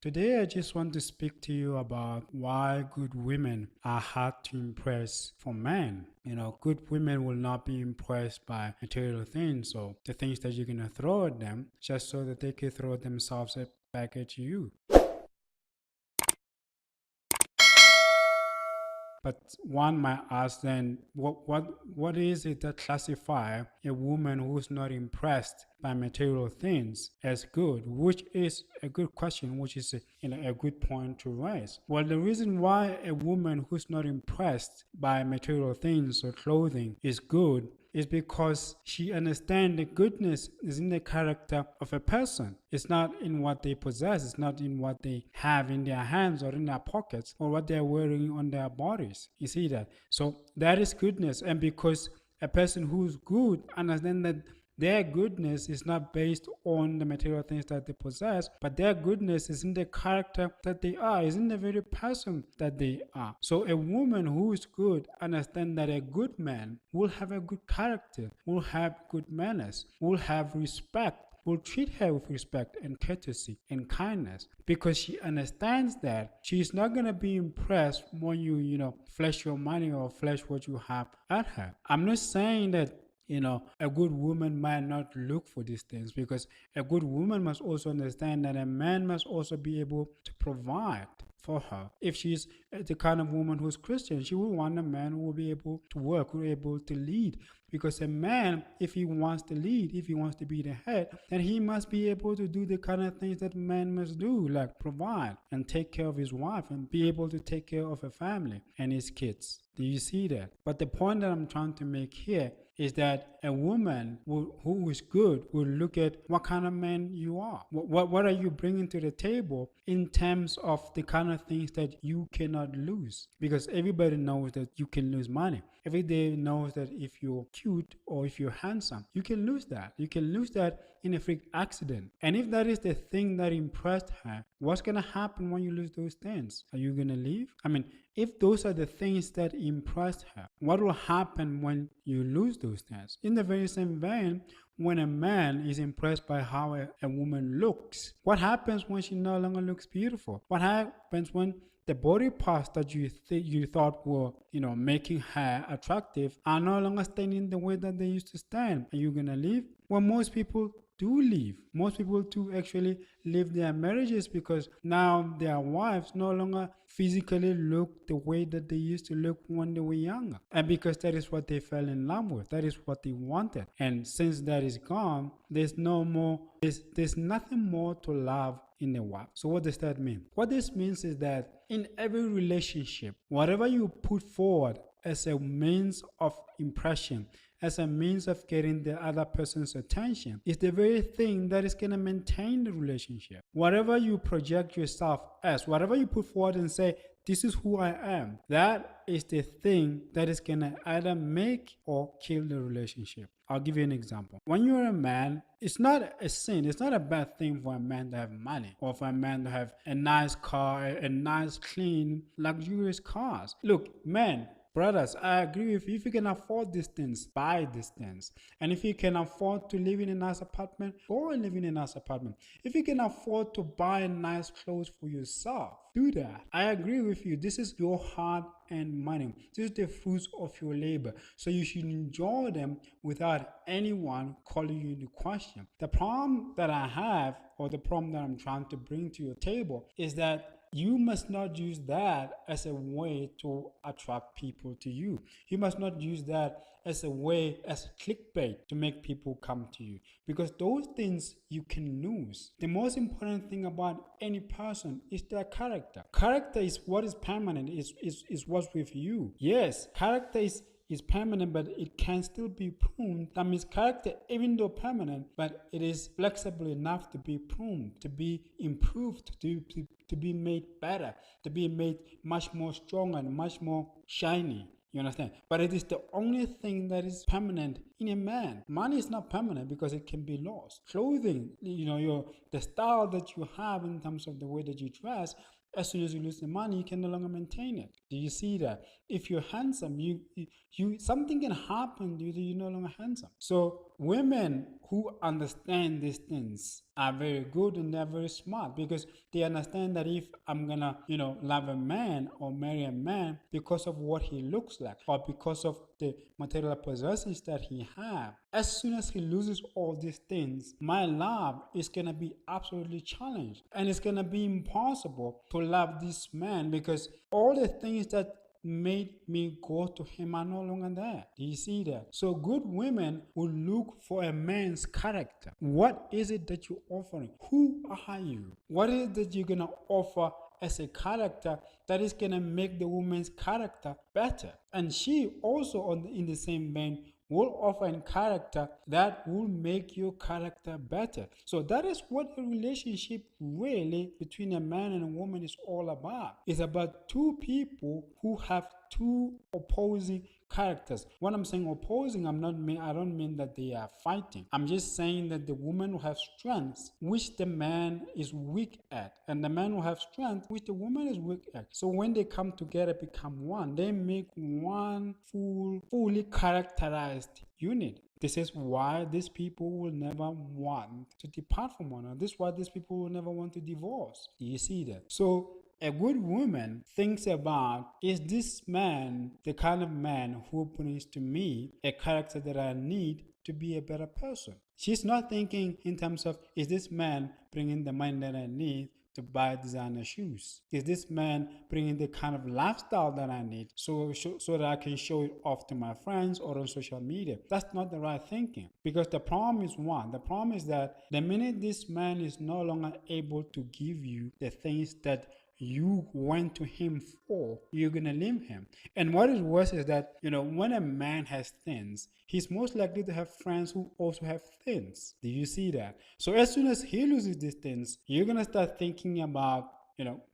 Today, I just want to speak to you about why good women are hard to impress for men. Good women will not be impressed by material things or the things that you're going to throw at them just so that they can throw themselves back at you. But one might ask then, what is it that classify a woman who's not impressed by material things as good? Which is a good question, which is a good point to raise. Well, the reason why a woman who's not impressed by material things or clothing is good is because she understands the goodness is in the character of a person. It's not in what they possess. It's not in what they have in their hands or in their pockets or what they're wearing on their bodies. You see that? So that is goodness. And because a person who's good understands that their goodness is not based on the material things that they possess, but their goodness is in the character that they are, is in the very person that they are. So a woman who is good understands that a good man will have a good character, will have good manners, will have respect, will treat her with respect and courtesy and kindness, because she understands that she's not going to be impressed when you flash your money or flash what you have at her. I'm not saying that a good woman might not look for these things, because a good woman must also understand that a man must also be able to provide for her. If she's the kind of woman who's Christian, she will want a man who will be able to work, who will be able to lead. Because a man, if he wants to lead, if he wants to be the head, then he must be able to do the kind of things that man must do, like provide and take care of his wife and be able to take care of a family and his kids. Do you see that? But the point that I'm trying to make here is that a woman who is good will look at what kind of man you are. What are you bringing to the table in terms of the kind of things that you cannot lose? Because everybody knows that you can lose money. Everybody knows that if you're cute or if you're handsome, you can lose that. You can lose that in a freak accident. And if that is the thing that impressed her, what's going to happen when you lose those things? Are you going to leave? I mean, if those are the things that impressed her, what will happen when you lose those things? In the very same vein, when a man is impressed by how a woman looks, what happens when she no longer looks beautiful? What happens when the body parts that you thought were making her attractive are no longer standing the way that they used to stand? Are you gonna leave? Well, most people do leave. Most people do actually leave their marriages because now their wives no longer physically look the way that they used to look when they were younger. And because that is what they fell in love with, that is what they wanted. And since that is gone, there's nothing more to love in a wife. So what does that mean? What this means is that in every relationship, whatever you put forward as a means of impression, as a means of getting the other person's attention, is the very thing that is going to maintain the relationship. Whatever you project yourself as, whatever you put forward and say, this is who I am, that is the thing that is going to either make or kill the relationship. I'll give you an example. When you're a man, it's not a sin. It's not a bad thing for a man to have money or for a man to have a nice car, a nice, clean, luxurious cars. Look, men, brothers, I agree with you. If you can afford these things, buy these things. And if you can afford to live in a nice apartment, go and live in a nice apartment. If you can afford to buy nice clothes for yourself, do that. I agree with you. This is your hard-earned money. This is the fruits of your labor. So you should enjoy them without anyone calling you into question. The problem that I have, or the problem that I'm trying to bring to your table, is that you must not use that as a way to attract people to you. You must not use that as a way, as clickbait, to make people come to you, because those things you can lose. The most important thing about any person is their character. Character is what is permanent, is what's with you. Yes, character is permanent, but it can still be pruned. That means character, even though permanent, but it is flexible enough to be pruned, to be improved, to be made better, to be made much more strong and much more shiny. You understand? But it is the only thing that is permanent in a man. Money is not permanent because it can be lost. Clothing, the style that you have in terms of the way that you dress, as soon as you lose the money, you can no longer maintain it. Do you see that? If you're handsome, something can happen to you that you're no longer handsome. So women who understand these things are very good and they're very smart, because they understand that if I'm gonna, love a man or marry a man because of what he looks like or because of the material possessions that he has, as soon as he loses all these things, my love is gonna be absolutely challenged, and it's gonna be impossible to love this man because all the things that made me go to him are no longer there. Do you see that? So good women will look for a man's character. What is it that you're offering? Who are you? What is it that you're gonna offer as a character that is gonna make the woman's character better? And she also, in the same vein, will offer a character that will make your character better. So that is what a relationship really between a man and a woman is all about. It's about two people who have two opposing characters. When I'm saying opposing, I don't mean that they are fighting. I'm just saying that the woman will have strengths which the man is weak at, and the man will have strength which the woman is weak at. So when they come together, become one, they make one fully characterized unit. This is why these people will never want to depart from one another. This is why these people will never want to divorce. You see that? So a good woman thinks about, is this man the kind of man who brings to me a character that I need to be a better person? She's not thinking in terms of, is this man bringing the money that I need to buy designer shoes? Is this man bringing the kind of lifestyle that I need so that I can show it off to my friends or on social media? That's not the right thinking, because the problem is one. The problem is that the minute this man is no longer able to give you the things that you went to him for, you're gonna leave him. And what is worse is that, when a man has things, he's most likely to have friends who also have things. Do you see that? So as soon as he loses these things, you're gonna start thinking about,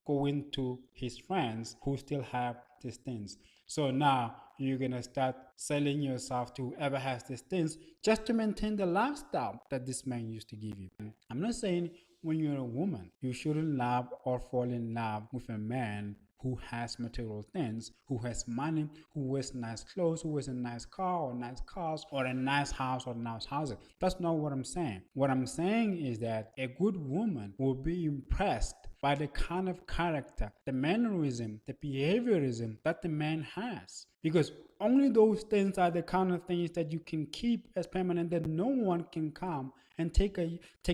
going to his friends who still have these things. So now you're gonna start selling yourself to whoever has these things just to maintain the lifestyle that this man used to give you. I'm not saying when you're a woman, you shouldn't love or fall in love with a man who has material things, who has money, who wears nice clothes, who wears a nice car or nice cars or a nice house or nice houses. That's not what I'm saying. What I'm saying is that a good woman will be impressed by the kind of character, the mannerism, the behaviorism that the man has. Because only those things are the kind of things that you can keep as permanent, that no one can come and take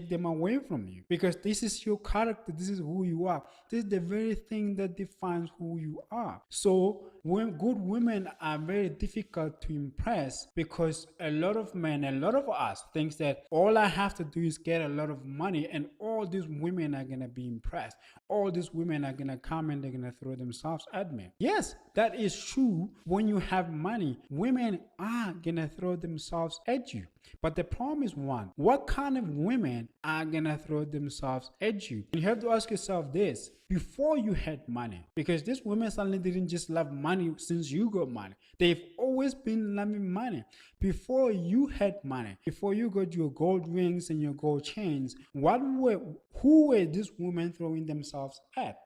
them away from you. Because this is your character, this is who you are. This is the very thing that defines who you are. So when good women are very difficult to impress, because a lot of men, a lot of us thinks that all I have to do is get a lot of money and all these women are gonna be impressed. All these women are gonna come and they're gonna throw themselves at me. Yes, that is true. When you have money, women are gonna throw themselves at you. But the problem is one, what kind of women are gonna throw themselves at you? You have to ask yourself this before you had money, because these women suddenly didn't just love money since you got money. They've always been loving money. Before you had money, before you got your gold rings and your gold chains, who were these women throwing themselves at?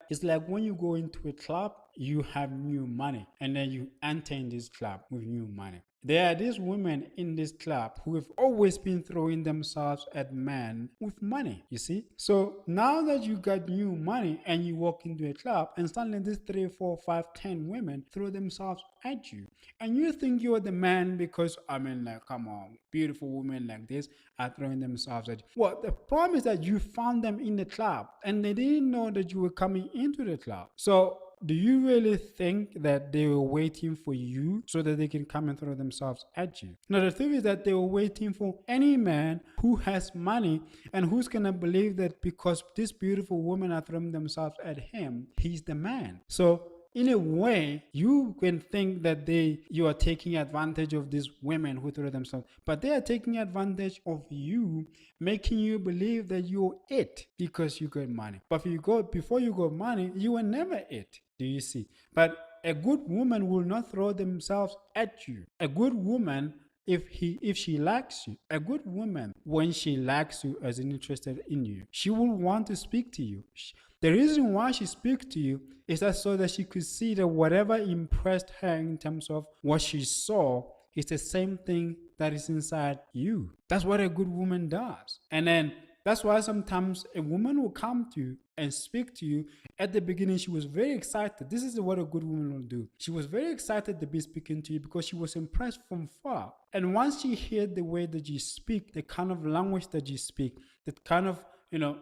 It's like when you go into a club, you have new money, and then you enter in this club with new money. There are these women in this club who have always been throwing themselves at men with money, you see? So now that you got new money and you walk into a club and suddenly these 3, 4, 5, 10 women throw themselves at you. And you think you're the man because, come on, beautiful women like this are throwing themselves at you. Well, the problem is that you found them in the club and they didn't know that you were coming into the club. So do you really think that they were waiting for you so that they can come and throw themselves at you? Now, the thing is that they were waiting for any man who has money and who's going to believe that because this beautiful woman are throwing themselves at him, he's the man. So in a way, you can think that you are taking advantage of these women who throw themselves, but they are taking advantage of you, making you believe that you're it because you got money. But before you got money, you were never it. Do you see? But a good woman will not throw themselves at you. A good woman, if she likes you, a good woman, when she likes you as interested in you, she will want to speak to you. The reason why she speaks to you is that so that she could see that whatever impressed her in terms of what she saw is the same thing that is inside you. That's what a good woman does. And then that's why sometimes a woman will come to you and speak to you. At the beginning, she was very excited. This is what a good woman will do. She was very excited to be speaking to you because she was impressed from far. And once she heard the way that you speak, the kind of language that you speak, the kind of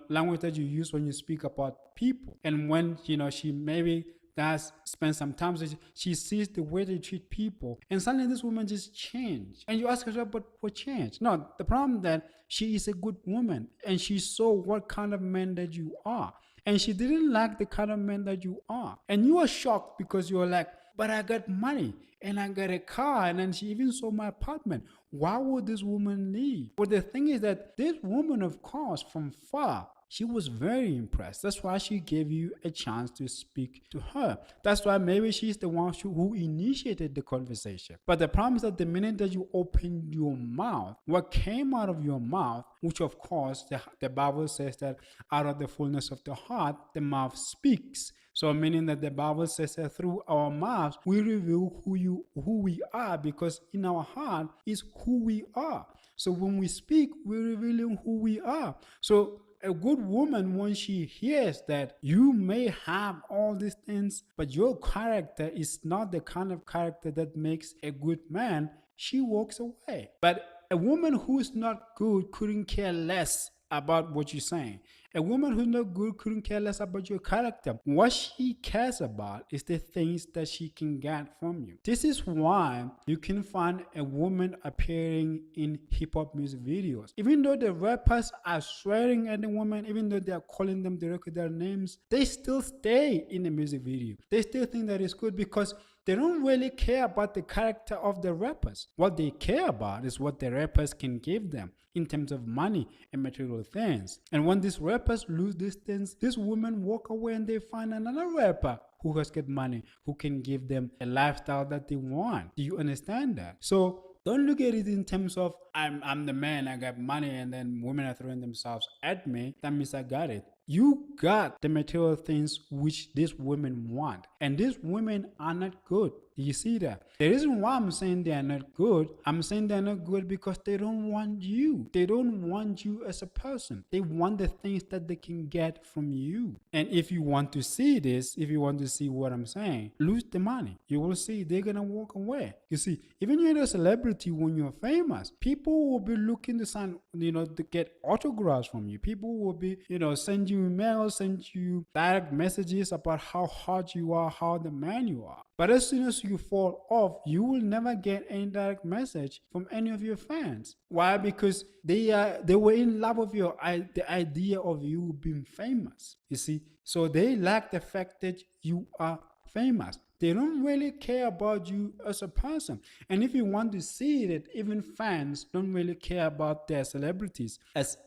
language that you use when you speak about people, and when she maybe does spend some time, she sees the way they treat people, and suddenly this woman just changed. And you ask herself, but what changed? No, the problem that she is a good woman, and she saw what kind of man that you are, and she didn't like the kind of man that you are, and you are shocked because you're like, but I got money and I got a car, and then she even saw my apartment. Why would this woman leave? But the thing is that this woman, of course, from far, she was very impressed. That's why she gave you a chance to speak to her. That's why maybe she's the one who initiated the conversation. But the problem is that the minute that you open your mouth, what came out of your mouth, which of course the Bible says that out of the fullness of the heart, the mouth speaks. So meaning that the Bible says that through our mouths, we reveal who we are, because in our heart is who we are. So when we speak, we're revealing who we are. So a good woman, when she hears that you may have all these things, but your character is not the kind of character that makes a good man, she walks away. But a woman who's not good couldn't care less about what you're saying. A woman who's not good couldn't care less about your character. What she cares about is the things that she can get from you. This is why you can find a woman appearing in hip-hop music videos. Even though the rappers are swearing at the woman, even though they are calling them directly their names, they still stay in the music video. They still think that it's good because they don't really care about the character of the rappers. What they care about is what the rappers can give them in terms of money and material things. And when these rappers lose these things, these women walk away and they find another rapper who has got money, who can give them a lifestyle that they want. Do you understand that? So don't look at it in terms of I'm the man, I got money, and then women are throwing themselves at me. That means I got it. You got the material things which these women want, and these women are not good. Do you see that? The reason why I'm saying they are not good, I'm saying they're not good because they don't want you. They don't want you as a person. They want the things that they can get from you. And if you want to see this, if you want to see what I'm saying, lose the money. You will see they're gonna walk away. You see, even you're a celebrity, when you're famous, people will be looking to sign, to get autographs from you. People will be, send you emails, send you direct messages about how hot you are, how the man you are. But as soon as you fall off, you will never get any direct message from any of your fans. Why? Because they were in love with the idea of you being famous. You see, so they like the fact that you are famous. They don't really care about you as a person. And if you want to see that even fans don't really care about their celebrities as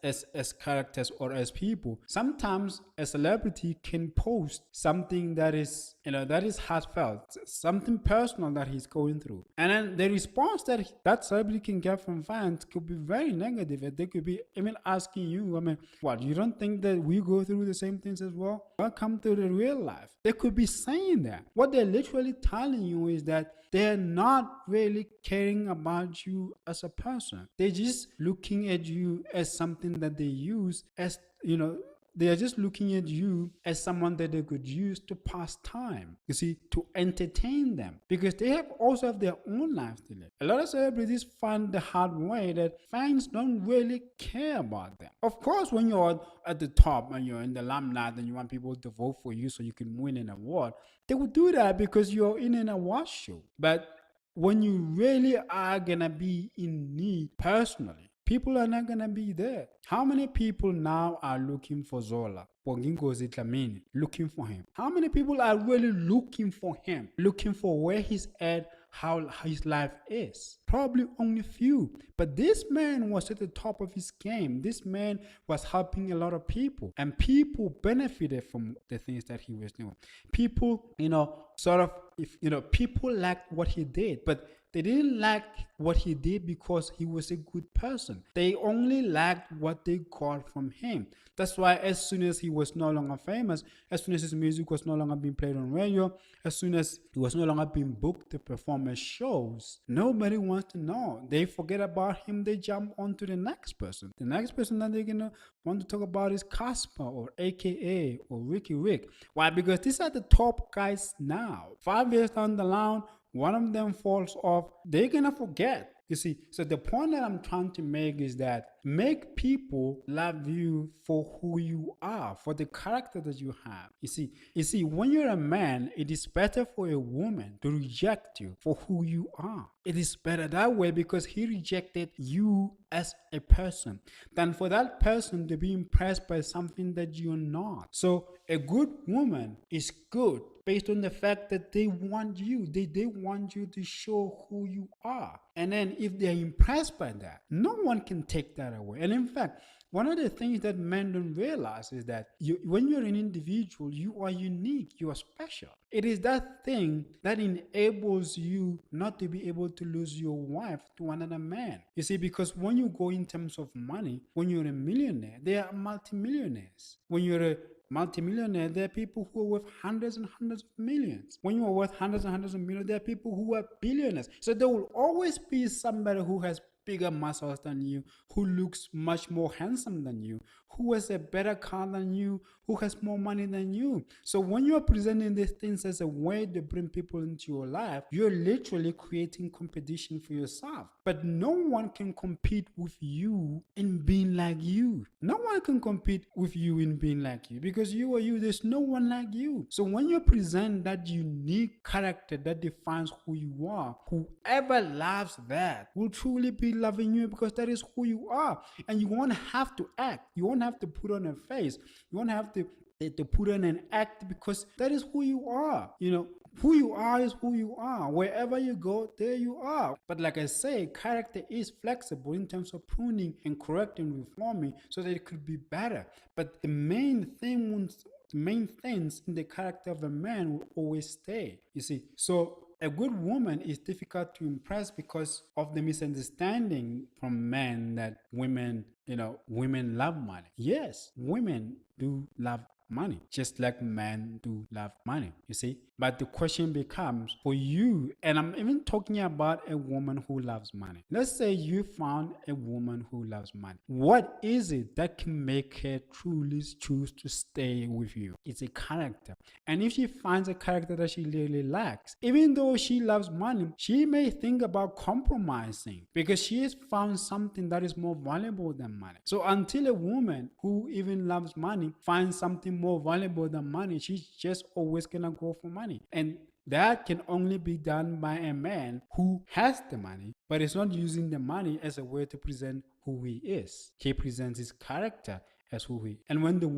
characters or as people, sometimes a celebrity can post something that is heartfelt, something personal that he's going through. And then the response that celebrity can get from fans could be very negative. They could be even asking you, what, you don't think that we go through the same things as well? Welcome to the real life. They could be saying that. What they're literally telling you is that they're not really caring about you as a person. They're just looking at you as something that they use as, they are just looking at you as someone that they could use to pass time, you see, to entertain them, because they also have their own lives to live. A lot of celebrities find the hard way that fans don't really care about them. Of course, when you're at the top and you're in the limelight and you want people to vote for you so you can win an award, they will do that because you're in an award show. But when you really are gonna be in need personally, people are not gonna be there. How many people now are looking for Zola? Looking for him. How many people are really looking for him? Looking for where he's at, how his life is? Probably only few. But this man was at the top of his game. This man was helping a lot of people, and people benefited from the things that he was doing. People, people liked what he did, but They didn't like what he did because he was a good person. They only liked what they got from him. That's why as soon as he was no longer famous, as soon as his music was no longer being played on radio, as soon as he was no longer being booked to perform at shows, nobody wants to know. They forget about him. They jump on to the next person. The next person that they're going to want to talk about is Casper or AKA or Ricky Rick. Why? Because these are the top guys now. 5 years down the line, one of them falls off, they're gonna forget. You see, so the point that I'm trying to make is that make people love you for who you are, for the character that you have. You see, when you're a man, it is better for a woman to reject you for who you are. It is better that way because he rejected you as a person than for that person to be impressed by something that you're not. So a good woman is good based on the fact that they want you. They want you to show who you are. And then if they're impressed by that, no one can take that away. And in fact, one of the things that men don't realize is that when you're an individual, you are unique, you are special. It is that thing that enables you not to be able to lose your wife to another man. You see, because when you go in terms of money, when you're a millionaire, there are multimillionaires. When you're a multimillionaire, there are people who are worth hundreds and hundreds of millions. When you are worth hundreds and hundreds of millions, there are people who are billionaires. So there will always be somebody who has bigger muscles than you, who looks much more handsome than you, who has a better car than you, who has more money than you. So when you're presenting these things as a way to bring people into your life, you're literally creating competition for yourself. But no one can compete with you in being like you. No one can compete with you in being like you because you are you. There's no one like you. So when you present that unique character that defines who you are, whoever loves that will truly be loving you because that is who you are. And you won't have to act. You won't have to put on a face. You won't have to put on an act because that is who you are. You know, who you are is who you are. Wherever you go, there you are. But like I say, character is flexible in terms of pruning and correcting, reforming so that it could be better. But the main things in the character of a man will always stay. You see, so a good woman is difficult to impress because of the misunderstanding from men that women love money. Yes, women do love money, just like men do love money, you see. But the question becomes for you, and I'm even talking about a woman who loves money. Let's say you found a woman who loves money. What is it that can make her truly choose to stay with you? It's a character. And if she finds a character that she really likes, even though she loves money, she may think about compromising because she has found something that is more valuable than money. So until a woman who even loves money finds something more valuable than money, she's just always gonna go for money. And that can only be done by a man who has the money, but is not using the money as a way to present who he is. He presents his character as who he is. And when the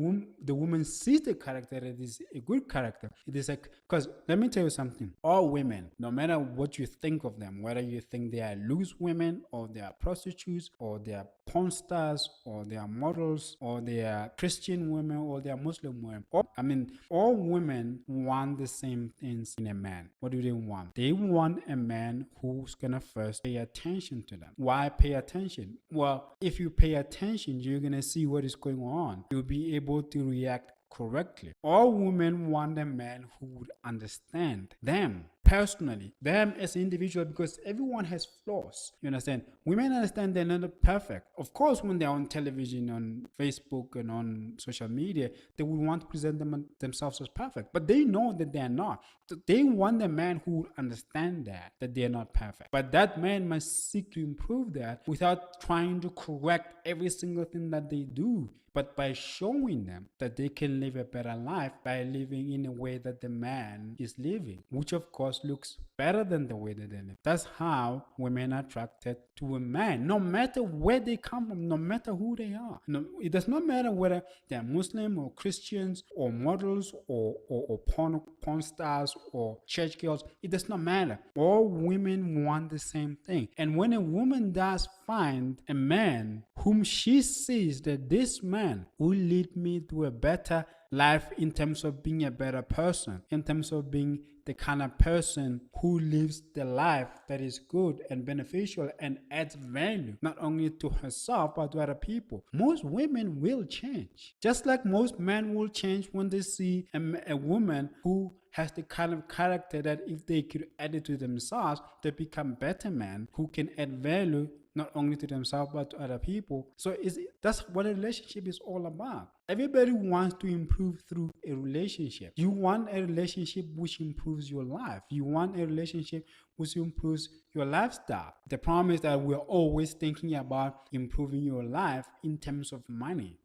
woman sees the character, it is a good character. It is like, because let me tell you something. All women, no matter what you think of them, whether you think they are loose women or they are prostitutes or they are porn stars or they are models or they are Christian women or they are Muslim women, all women want the same things in a man. What do they want? They want a man who's gonna first pay attention to them. Why pay attention? Well, if you pay attention, you're gonna see what is going on. You'll be able to react correctly. All women want a man who would understand them personally, them as an individual, because everyone has flaws. You understand? Women understand they're not perfect. Of course, when they're on television, on Facebook, and on social media, they would want to present themselves as perfect, but they know that they're not. So they want a man who will understand that they're not perfect. But that man must seek to improve that without trying to correct every single thing that they do, but by showing them that they can live a better life by living in a way that the man is living, which of course looks better than the way that they live. That's how women are attracted to a man, no matter where they come from, no matter who they are. No, it does not matter whether they're Muslim or Christians or models or porn stars or church girls. It does not matter. All women want the same thing. And when a woman does find a man whom she sees that this man will lead me to a better life in terms of being a better person, in terms of being the kind of person who lives the life that is good and beneficial and adds value, not only to herself, but to other people. Most women will change. Just like most men will change when they see a woman who has the kind of character that if they could add it to themselves, they become better men who can add value not only to themselves but to other people. So that's what a relationship is all about. Everybody wants to improve through a relationship. You want a relationship which improves your life. You want a relationship which improves your lifestyle. The problem is that we're always thinking about improving your life in terms of money.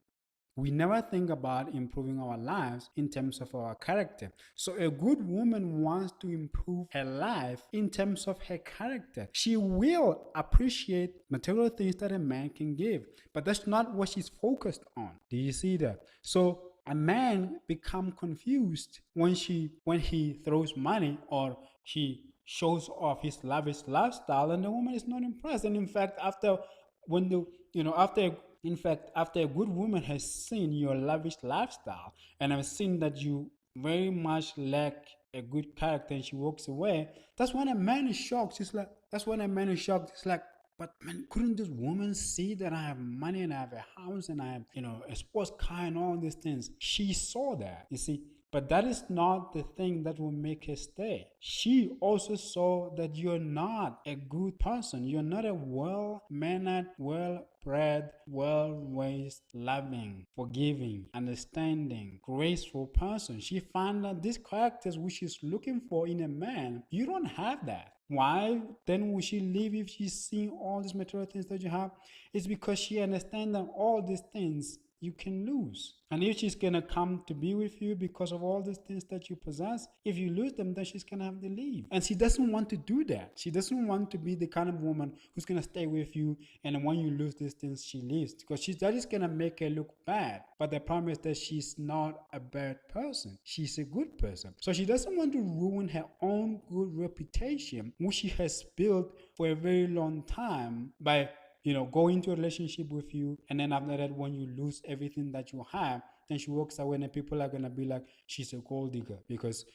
We never think about improving our lives in terms of our character. So a good woman wants to improve her life in terms of her character. She will appreciate material things that a man can give, but that's not what she's focused on. Do you see that? So a man become confused when he throws money or he shows off his lavish lifestyle, and the woman is not impressed. And in fact, after a good woman has seen your lavish lifestyle and has seen that you very much lack a good character and she walks away, that's when a man is shocked. It's like, but man, couldn't this woman see that I have money and I have a house and I have, a sports car and all these things? She saw that, you see. But that is not the thing that will make her stay. She also saw that you're not a good person. You're not a well-mannered, well-bred, well-raised, loving, forgiving, understanding, graceful person. She found out these characters which she's looking for in a man. You don't have that. Why then would she leave if she's seeing all these material things that you have? It's because she understands that all these things you can lose. And if she's going to come to be with you because of all these things that you possess, if you lose them, then she's going to have to leave. And she doesn't want to do that. She doesn't want to be the kind of woman who's going to stay with you, and when you lose these things, she leaves. Because that is going to make her look bad. But the problem is that she's not a bad person. She's a good person. So she doesn't want to ruin her own good reputation, which she has built for a very long time by go into a relationship with you, and then after that, when you lose everything that you have, then she walks away and people are going to be like, she's a gold digger because,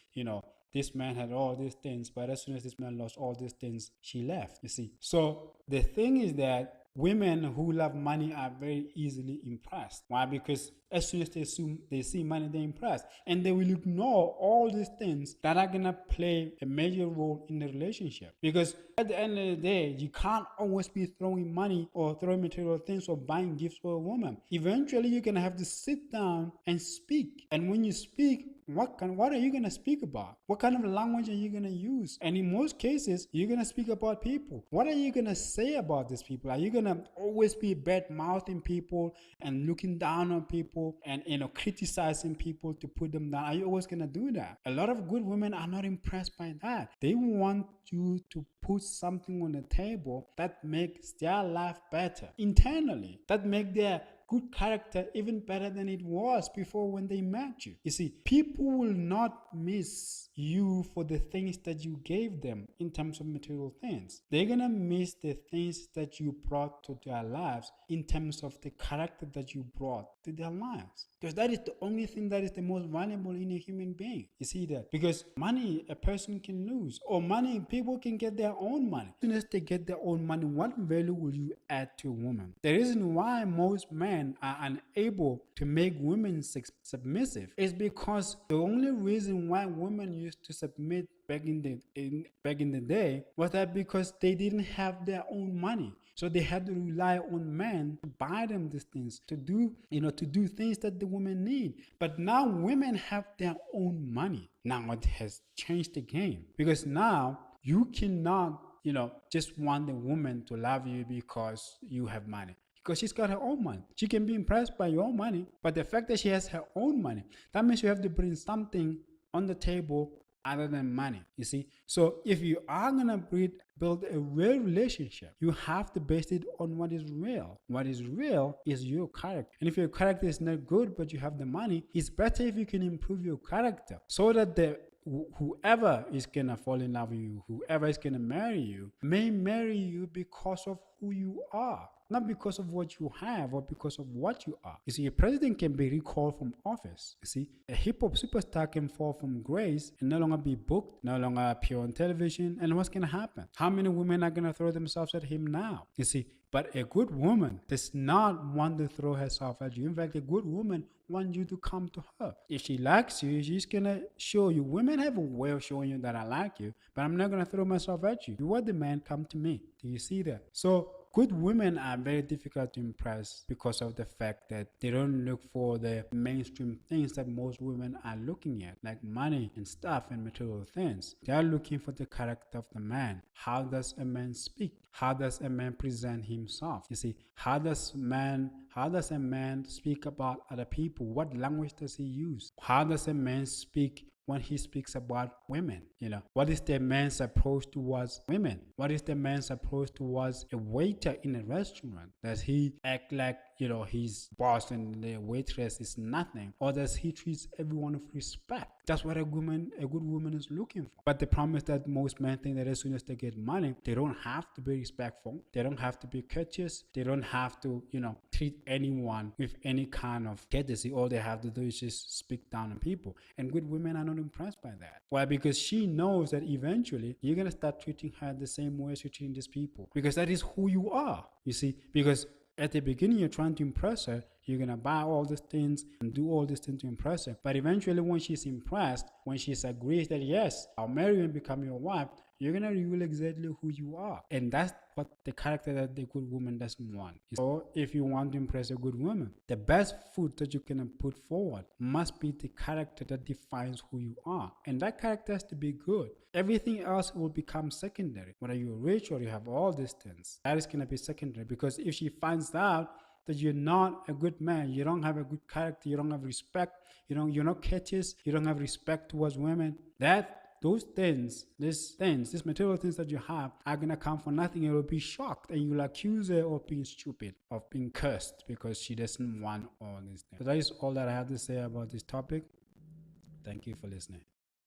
this man had all these things, but as soon as this man lost all these things, she left, you see. So the thing is that women who love money are very easily impressed. Why? Because as soon as they see money, they're impressed. And they will ignore all these things that are going to play a major role in the relationship. Because at the end of the day, you can't always be throwing money or throwing material things or buying gifts for a woman. Eventually, you're going to have to sit down and speak. And when you speak, what are you going to speak about? What kind of language are you going to use? And in most cases, you're going to speak about people. What are you going to say about these people? Are you going to always be bad-mouthing people and looking down on people and criticizing people to put them down? Are you always going to do that? A lot of good women are not impressed by that. They want you to put something on the table that makes their life better internally, that make their good character even better than it was before when they met you. You see, people will not miss you for the things that you gave them in terms of material things. They're gonna miss the things that you brought to their lives in terms of the character that you brought to their lives. Because that is the only thing that is the most valuable in a human being. You see that? Because money a person can lose, or money people can get their own money. As soon as they get their own money, what value will you add to a woman? The reason why most men are unable to make women submissive is because the only reason why women used to submit back in the day was that because they didn't have their own money. So they had to rely on men to buy them these things, to do things that the women need. But now women have their own money. Now it has changed the game, because now you cannot, just want the woman to love you because you have money. Because she's got her own money. She can be impressed by your money, but the fact that she has her own money, that means you have to bring something on the table other than money, you see. So if you are going to build a real relationship, you have to base it on what is real. What is real is your character. And if your character is not good, but you have the money, it's better if you can improve your character so that whoever is going to fall in love with you, whoever is going to marry you, may marry you because of who you are. not because of what you have or because of what you are. You see, a president can be recalled from office. You see, a hip hop superstar can fall from grace and no longer be booked, no longer appear on television. And what's going to happen? How many women are going to throw themselves at him now? You see, but a good woman does not want to throw herself at you. In fact, a good woman wants you to come to her. If she likes you, she's going to show you. Women have a way of showing you that I like you, but I'm not going to throw myself at you. You are the man, come to me. Do you see that? So good women are very difficult to impress because of the fact that they don't look for the mainstream things that most women are looking at, like money and stuff and material things. They are looking for the character of the man. How does a man speak? How does a man present himself? You see, how does a man speak about other people? What language does he use? How does a man speak when he speaks about women? What is the man's approach towards women? What is the man's approach towards a waiter in a restaurant? Does he act like his boss and the waitress is nothing, or does he treat everyone with respect? That's what a good woman is looking for. But the problem is that most men think that as soon as they get money, they don't have to be respectful, they don't have to be courteous, they don't have to treat anyone with any kind of courtesy. All they have to do is just speak down on people. And good women are not impressed by that. Why? Because she knows that eventually you're going to start treating her the same way as you're treating these people, because that is who you are. You see, because at the beginning, you're trying to impress her. You're going to buy all these things and do all these things to impress her. But eventually, when she's impressed, when she agrees that, yes, I'll marry you and become your wife, you're going to reveal exactly who you are. And that's what the character that the good woman doesn't want. So if you want to impress a good woman, the best foot that you can put forward must be the character that defines who you are. And that character has to be good. Everything else will become secondary. Whether you're rich or you have all these things, that is going to be secondary. Because if she finds out that you're not a good man, you don't have a good character, you don't have respect, you're not courteous, you don't have respect towards women, those things, these material things that you have are going to come for nothing. You will be shocked and you'll accuse her of being stupid, of being cursed, because she doesn't want all these things. So that is all that I have to say about this topic. Thank you for listening.